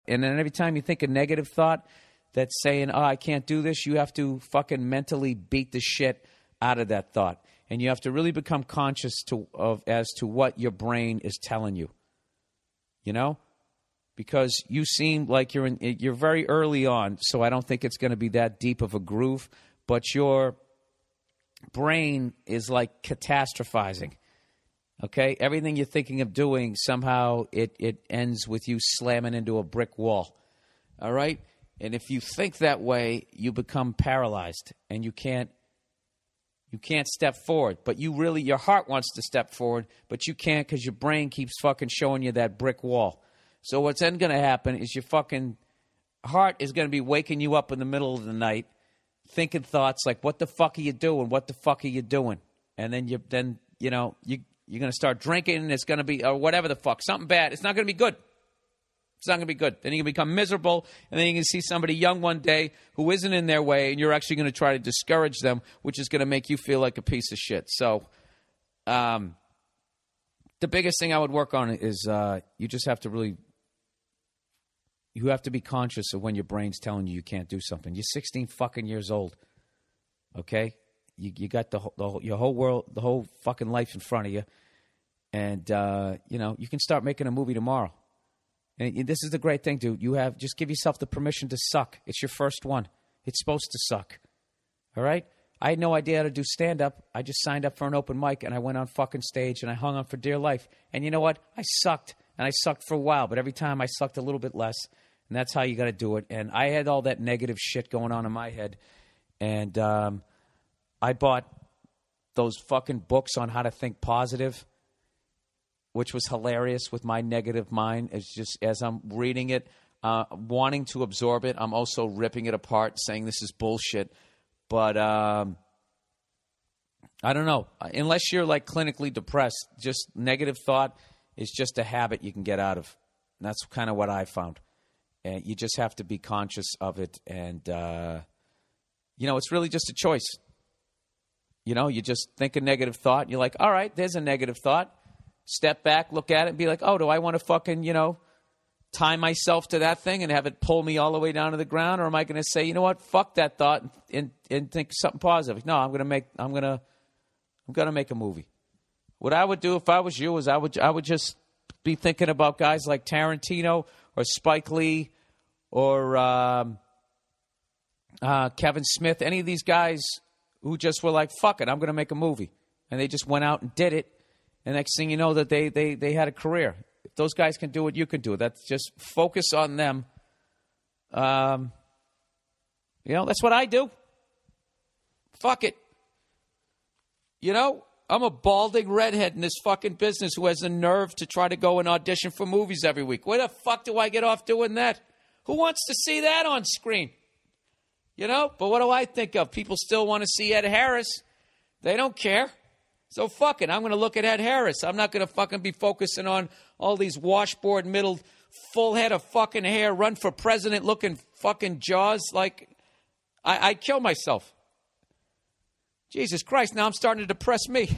And then every time you think a negative thought that's saying, oh, I can't do this, you have to fucking mentally beat the shit out of that thought. And you have to really become conscious as to what your brain is telling you. You know? Because you seem like you're very early on, so I don't think it's going to be that deep of a groove. But your brain is like catastrophizing. Okay? Everything you're thinking of doing, somehow it ends with you slamming into a brick wall. All right? And if you think that way, you become paralyzed and you can't step forward. But your heart wants to step forward, but you can't because your brain keeps fucking showing you that brick wall. So what's then going to happen is your fucking heart is going to be waking you up in the middle of the night, thinking thoughts like, "What the fuck are you doing? What the fuck are you doing?" And then you're going to start drinking, and it's going to be or whatever the fuck, something bad. It's not going to be good. It's not going to be good. Then you're going to become miserable, and then you're going to see somebody young one day who isn't in their way, and you're actually going to try to discourage them, which is going to make you feel like a piece of shit. So, the biggest thing I would work on is you just have to really. You have to be conscious of when your brain's telling you can't do something. You're 16 fucking years old, okay? You got your whole world, the whole fucking life in front of you, and you can start making a movie tomorrow. And this is the great thing, dude. Just give yourself the permission to suck. It's your first one. It's supposed to suck, all right? I had no idea how to do stand-up. I just signed up for an open mic, and I went on fucking stage, and I hung on for dear life. And you know what? I sucked, and I sucked for a while, but every time I sucked a little bit less. And that's how you got to do it. And I had all that negative shit going on in my head. And I bought those fucking books on how to think positive, which was hilarious with my negative mind. It's just as I'm reading it, wanting to absorb it, I'm also ripping it apart, saying this is bullshit. But I don't know. Unless you're like clinically depressed, just negative thought is just a habit you can get out of. And that's kind of what I found. And you just have to be conscious of it. And, it's really just a choice. You just think a negative thought. And you're like, all right, there's a negative thought. Step back, look at it, and be like, oh, do I want to fucking, tie myself to that thing and have it pull me all the way down to the ground? Or am I going to say, you know what, fuck that thought and think something positive? No, I'm going to make a movie. What I would do if I was you is I would just be thinking about guys like Tarantino or Spike Lee or Kevin Smith, any of these guys who just were like, fuck it, I'm going to make a movie. And they just went out and did it. And next thing you know, that they had a career. If those guys can do it, you can do it. That's just focus on them. That's what I do. Fuck it. I'm a balding redhead in this fucking business who has the nerve to try to go and audition for movies every week. Where the fuck do I get off doing that? Who wants to see that on screen? But what do I think of? People still want to see Ed Harris. They don't care. So fuck it. I'm going to look at Ed Harris. I'm not going to fucking be focusing on all these washboard middle, full head of fucking hair, run for president looking fucking jaws. Like, I'd kill myself. Jesus Christ, now I'm starting to depress me.